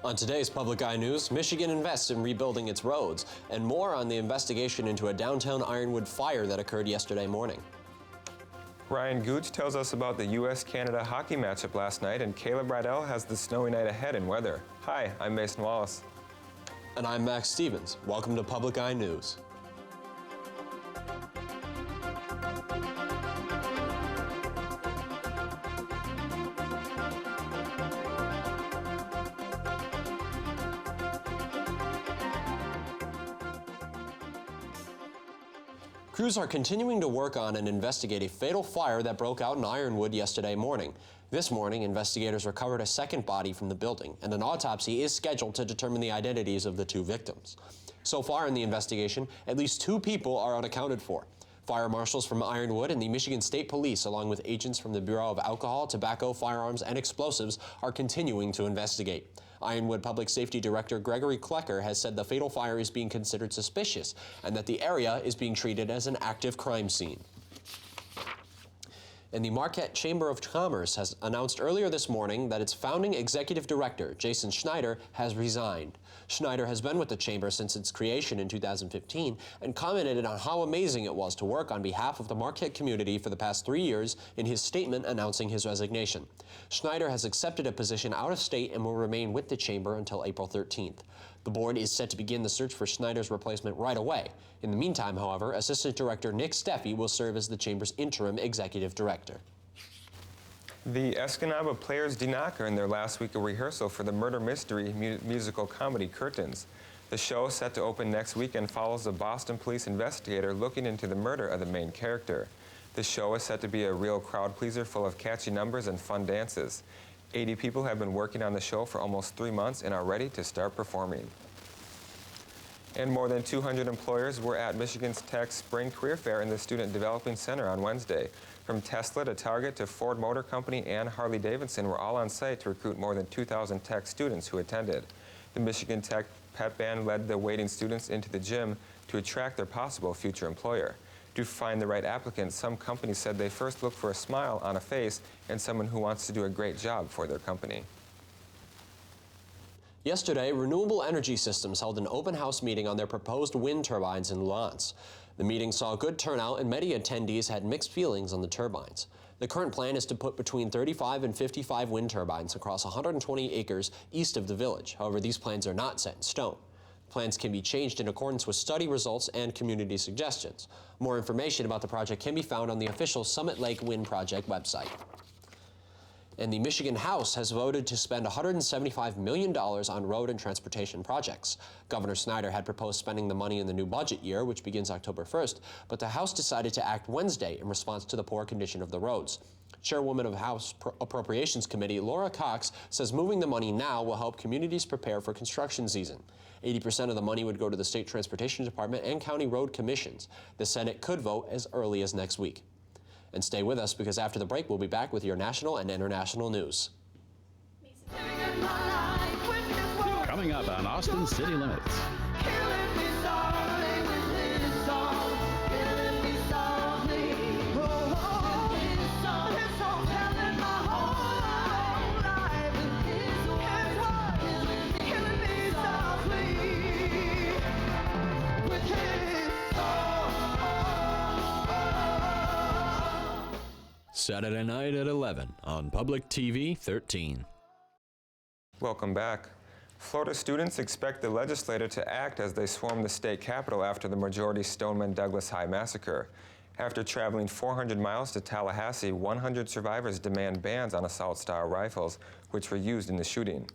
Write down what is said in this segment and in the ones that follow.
On today's Public Eye News, Michigan invests in rebuilding its roads, and more on the investigation into a downtown Ironwood fire that occurred yesterday morning. Ryan Gooch tells us about the U.S.-Canada hockey matchup last night, and Caleb Rydell has the snowy night ahead in weather. Hi, I'm Mason Wallace. And I'm Max Stevens. Welcome to Public Eye News. Crews are continuing to work on and investigate a fatal fire that broke out in Ironwood yesterday morning. This morning, investigators recovered a second body from the building, and an autopsy is scheduled to determine the identities of the two victims. So far in the investigation, at least 2 people are unaccounted for. Fire marshals from Ironwood and the Michigan State Police, along with agents from the Bureau of Alcohol, Tobacco, Firearms, and Explosives, are continuing to investigate. Ironwood Public Safety Director Gregory Klecker has said the fatal fire is being considered suspicious and that the area is being treated as an active crime scene. And the Marquette Chamber of Commerce has announced earlier this morning that its founding executive director, Jason Schneider, has resigned. Schneider has been with the chamber since its creation in 2015 and commented on how amazing it was to work on behalf of the Marquette community for the past 3 years in his statement announcing his resignation. Schneider has accepted a position out of state and will remain with the chamber until April 13th. The board is set to begin the search for Schneider's replacement right away. In the meantime, however, Assistant Director Nick Steffi will serve as the chamber's interim executive director. The Escanaba Players DeNock are in their last week of rehearsal for the murder mystery musical comedy Curtains. The show, set to open next weekend, follows a Boston police investigator looking into the murder of the main character. The show is set to be a real crowd pleaser full of catchy numbers and fun dances. 80 people have been working on the show for almost 3 months and are ready to start performing. And more than 200 employers were at Michigan Tech's Spring Career Fair in the Student Development Center on Wednesday. From Tesla to Target to Ford Motor Company and Harley-Davidson were all on site to recruit more than 2,000 tech students who attended. The Michigan Tech pep band led the waiting students into the gym to attract their possible future employer. To find the right applicant, some companies said they first look for a smile on a face and someone who wants to do a great job for their company. Yesterday, Renewable Energy Systems held an open house meeting on their proposed wind turbines in Lance. The meeting saw a good turnout and many attendees had mixed feelings on the turbines. The current plan is to put between 35 and 55 wind turbines across 120 acres east of the village. However, these plans are not set in stone. Plans can be changed in accordance with study results and community suggestions. More information about the project can be found on the official Summit Lake Wind Project website. And the Michigan House has voted to spend $175 million on road and transportation projects. Governor Snyder had proposed spending the money in the new budget year, which begins October 1st, but the House decided to act Wednesday in response to the poor condition of the roads. Chairwoman of House Appropriations Committee Laura Cox says moving the money now will help communities prepare for construction season. 80% of the money would go to the State Transportation Department and county road commissions. The Senate could vote as early as next week. And stay with us, because after the break, we'll be back with your national and international news. Coming up on Austin City Limits. Saturday night at 11 on Public TV 13. Welcome back. Florida students expect the legislature to act as they swarm the state capitol after the majority Stoneman Douglas High massacre. After traveling 400 miles to Tallahassee, 100 survivors demand bans on assault-style rifles, which were used in the shooting.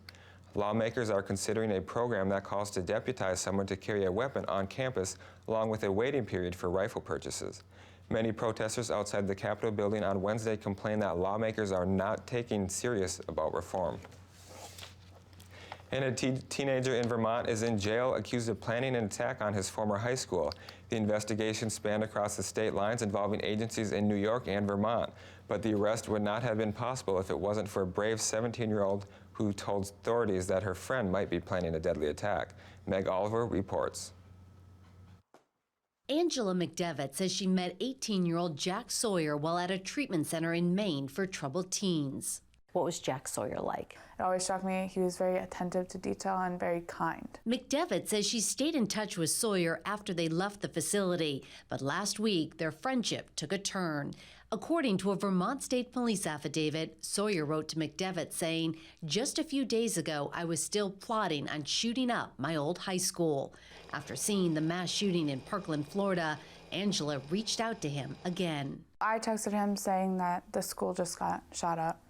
Lawmakers are considering a program that calls to deputize someone to carry a weapon on campus, along with a waiting period for rifle purchases. Many protesters outside the Capitol building on Wednesday complained that lawmakers are not taking serious about reform. And a teenager in Vermont is in jail accused of planning an attack on his former high school. The investigation spanned across the state lines, involving agencies in New York and Vermont. But the arrest would not have been possible if it wasn't for a brave 17-year-old who told authorities that her friend might be planning a deadly attack. Meg Oliver reports. Angela McDevitt says she met 18-year-old Jack Sawyer while at a treatment center in Maine for troubled teens. What was Jack Sawyer like? It always struck me he was very attentive to detail and very kind. McDevitt says she stayed in touch with Sawyer after they left the facility, but last week their friendship took a turn. According to a Vermont State Police affidavit, Sawyer wrote to McDevitt saying, "Just a few days ago, I was still plotting on shooting up my old high school." After seeing the mass shooting in Parkland, Florida, Angela reached out to him again. I texted him saying that the school just got shot up,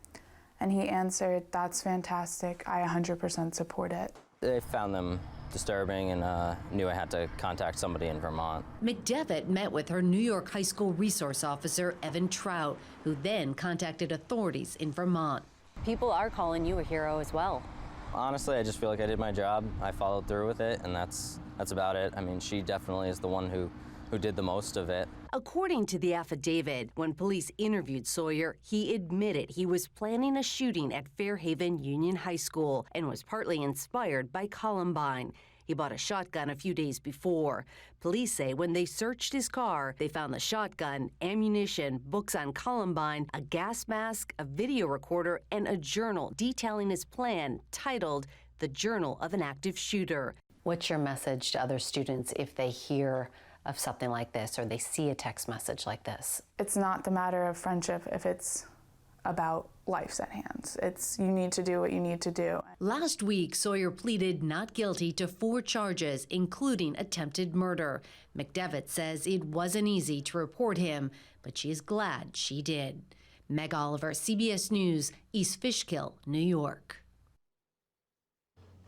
and he answered, "That's fantastic. I 100% support it." I found them disturbing and knew I had to contact somebody in Vermont. McDevitt met with her New York high school resource officer, Evan Trout, who then contacted authorities in Vermont. People are calling you a hero as well. Honestly, I just feel like I did my job. I followed through with it, and that's about it. I mean, she definitely is the one who did the most of it. According to the affidavit, when police interviewed Sawyer, he admitted he was planning a shooting at Fairhaven Union High School and was partly inspired by Columbine. He bought a shotgun a few days before. Police say when they searched his car, they found the shotgun, ammunition, books on Columbine, a gas mask, a video recorder, and a journal detailing his plan titled The Journal of an Active Shooter. What's your message to other students if they hear of something like this or they see a text message like this? It's not the matter of friendship if it's about life's at hand. It's you need to do what you need to do. Last week, Sawyer pleaded not guilty to 4 charges, including attempted murder. McDevitt says it wasn't easy to report him, but she is glad she did. Meg Oliver, CBS News, East Fishkill, New York.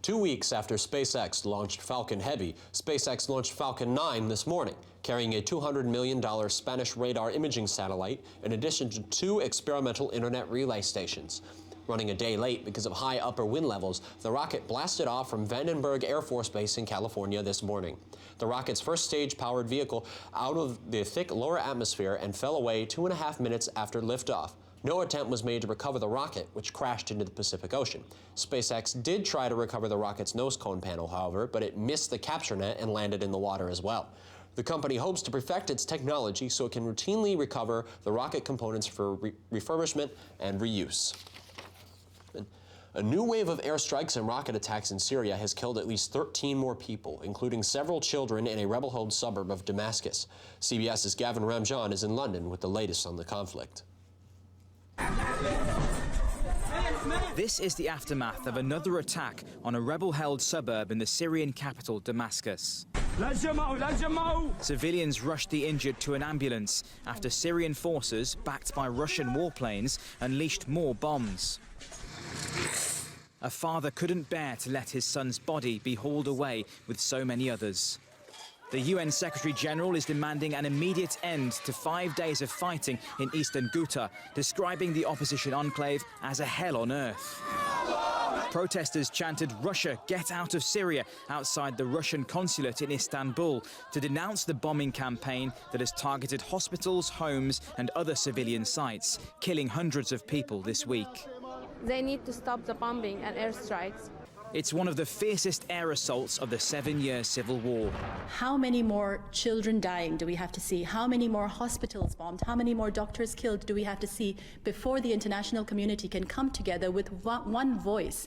2 weeks after SpaceX launched Falcon Heavy, SpaceX launched Falcon 9 this morning, carrying a $200 million Spanish radar imaging satellite, in addition to 2 experimental internet relay stations. Running a day late because of high upper wind levels, the rocket blasted off from Vandenberg Air Force Base in California this morning. The rocket's first stage-powered vehicle out of the thick lower atmosphere and fell away 2.5 minutes after liftoff. No attempt was made to recover the rocket, which crashed into the Pacific Ocean. SpaceX did try to recover the rocket's nose cone panel, however, but it missed the capture net and landed in the water as well. The company hopes to perfect its technology so it can routinely recover the rocket components for refurbishment and reuse. A new wave of airstrikes and rocket attacks in Syria has killed at least 13 more people, including several children in a rebel-held suburb of Damascus. CBS's Gavin Ramjan is in London with the latest on the conflict. This is the aftermath of another attack on a rebel-held suburb in the Syrian capital, Damascus. Civilians rushed the injured to an ambulance after Syrian forces, backed by Russian warplanes, unleashed more bombs. A father couldn't bear to let his son's body be hauled away with so many others. The UN Secretary-General is demanding an immediate end to 5 days of fighting in eastern Ghouta, describing the opposition enclave as a hell on earth. Protesters chanted "Russia, get out of Syria" outside the Russian consulate in Istanbul to denounce the bombing campaign that has targeted hospitals, homes and other civilian sites, killing hundreds of people this week. They need to stop the bombing and airstrikes. It's one of the fiercest air assaults of the 7-year civil war. How many more children dying do we have to see? How many more hospitals bombed? How many more doctors killed do we have to see before the international community can come together with one voice?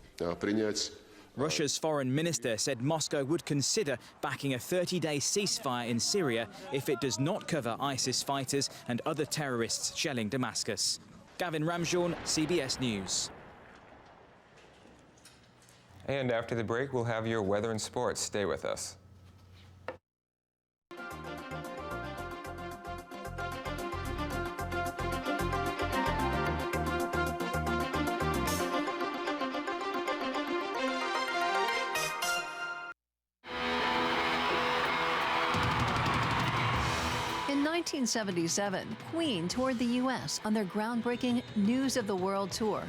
Russia's foreign minister said Moscow would consider backing a 30-day ceasefire in Syria if it does not cover ISIS fighters and other terrorists shelling Damascus. Gavin Ramjan, CBS News. And after the break, we'll have your weather and sports. Stay with us. In 1977, Queen toured the U.S. on their groundbreaking News of the World tour.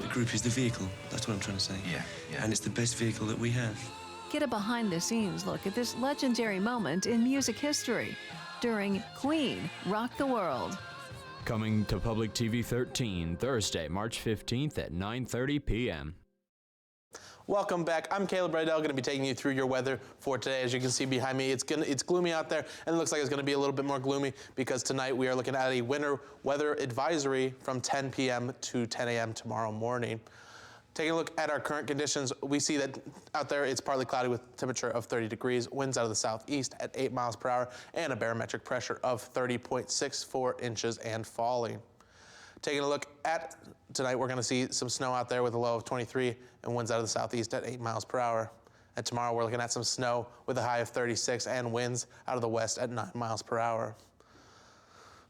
The group is the vehicle, that's what I'm trying to say. Yeah. And it's the best vehicle that we have. Get a behind-the-scenes look at this legendary moment in music history during Queen Rock the World. Coming to Public TV 13, Thursday, March 15th at 9:30 p.m. Welcome back. I'm Caleb Rydell, going to be taking you through your weather for today. As you can see behind me, it's gloomy out there, and it looks like it's going to be a little bit more gloomy because tonight we are looking at a winter weather advisory from 10 p.m. to 10 a.m. tomorrow morning. Taking a look at our current conditions, we see that out there it's partly cloudy with temperature of 30 degrees, winds out of the southeast at 8 miles per hour, and a barometric pressure of 30.64 inches and falling. Taking a look at tonight, we're going to see some snow out there with a low of 23 and winds out of the southeast at 8 miles per hour. And tomorrow we're looking at some snow with a high of 36 and winds out of the west at 9 miles per hour.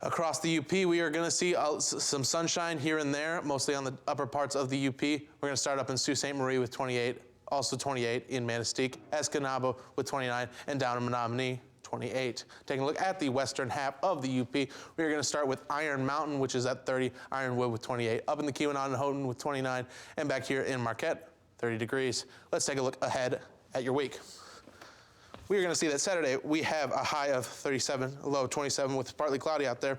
Across the UP, we are going to see some sunshine here and there, mostly on the upper parts of the UP. We're going to start up in Sault Ste. Marie with 28, also 28 in Manistee, Escanaba with 29, and down in Menominee, 28. Taking a look at the western half of the UP, we are going to start with Iron Mountain, which is at 30, Ironwood with 28, up in the Keweenaw and Houghton with 29, and back here in Marquette, 30 degrees. Let's take a look ahead at your week. We are going to see that Saturday we have a high of 37, a low of 27 with partly cloudy out there.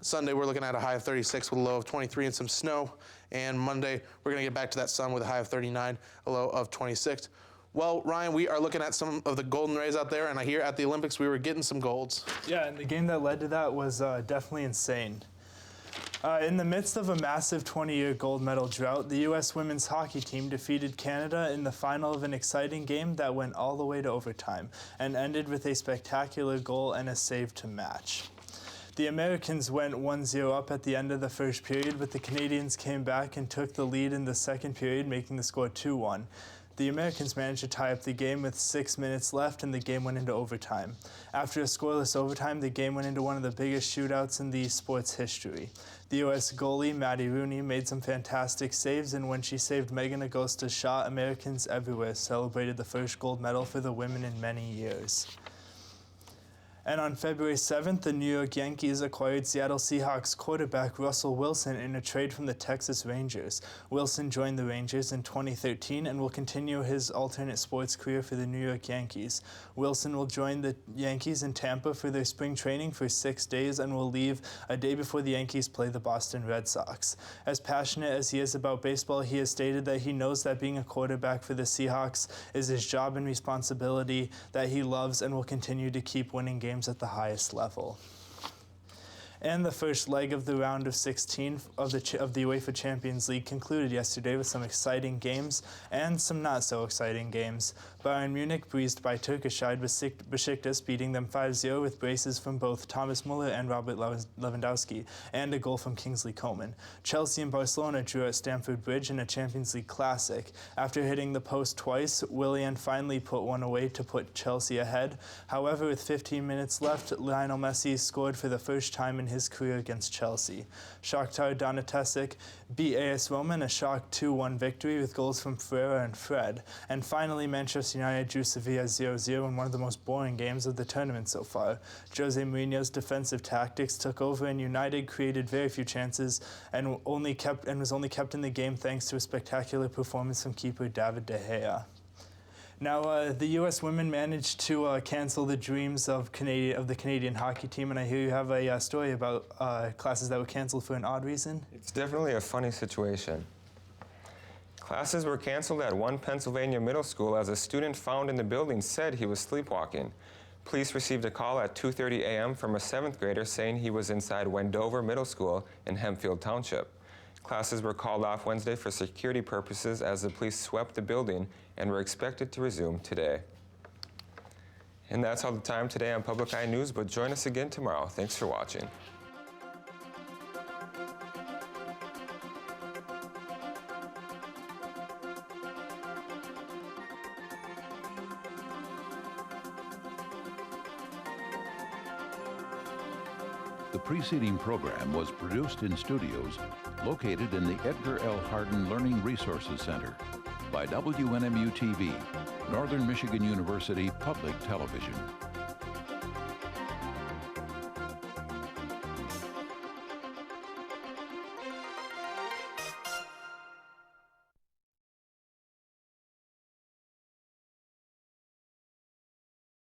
Sunday we're looking at a high of 36 with a low of 23 and some snow. And Monday we're going to get back to that sun with a high of 39, a low of 26. Well, Ryan, we are looking at some of the golden rays out there, and I hear at the Olympics we were getting some golds. Yeah, and the game that led to that was definitely insane. In the midst of a massive 20-year gold medal drought, the U.S. women's hockey team defeated Canada in the final of an exciting game that went all the way to overtime and ended with a spectacular goal and a save to match. The Americans went 1-0 up at the end of the first period, but the Canadians came back and took the lead in the second period, making the score 2-1. The Americans managed to tie up the game with 6 minutes left, and the game went into overtime. After a scoreless overtime, the game went into one of the biggest shootouts in the sport's history. The U.S. goalie, Maddie Rooney, made some fantastic saves, and when she saved Megan Agosta's shot, Americans everywhere celebrated the first gold medal for the women in many years. And on February 7th, the New York Yankees acquired Seattle Seahawks quarterback Russell Wilson in a trade from the Texas Rangers. Wilson joined the Rangers in 2013 and will continue his alternate sports career for the New York Yankees. Wilson will join the Yankees in Tampa for their spring training for 6 days and will leave a day before the Yankees play the Boston Red Sox. As passionate as he is about baseball, he has stated that he knows that being a quarterback for the Seahawks is his job and responsibility that he loves and will continue to keep winning games at the highest level. And the first leg of the round of 16 of the UEFA Champions League concluded yesterday with some exciting games and some not so exciting games. Bayern Munich breezed by Turkish side Besiktas, beating them 5-0 with braces from both Thomas Muller and Robert Lewandowski, and a goal from Kingsley Coman. Chelsea and Barcelona drew at Stamford Bridge in a Champions League classic. After hitting the post twice, Willian finally put one away to put Chelsea ahead. However, with 15 minutes left, Lionel Messi scored for the first time in his career against Chelsea. Shakhtar Donetsk beat AS Roma in a shock 2-1 victory with goals from Ferreira and Fred. And finally, Manchester United drew Sevilla 0-0 in one of the most boring games of the tournament so far. Jose Mourinho's defensive tactics took over, and United created very few chances and was only kept in the game thanks to a spectacular performance from keeper David De Gea. Now, the U.S. women managed to cancel the dreams of the Canadian hockey team, and I hear you have a story about classes that were canceled for an odd reason. It's definitely a funny situation. Classes were canceled at one Pennsylvania middle school as a student found in the building said he was sleepwalking. Police received a call at 2:30 a.m. from a 7th grader saying he was inside Wendover Middle School in Hempfield Township. Classes were called off Wednesday for security purposes as the police swept the building and were expected to resume today. And that's all the time today on Public Eye News, but join us again tomorrow. Thanks for watching. The preceding program was produced in studios located in the Edgar L. Hardin Learning Resources Center by WNMU-TV, Northern Michigan University Public Television.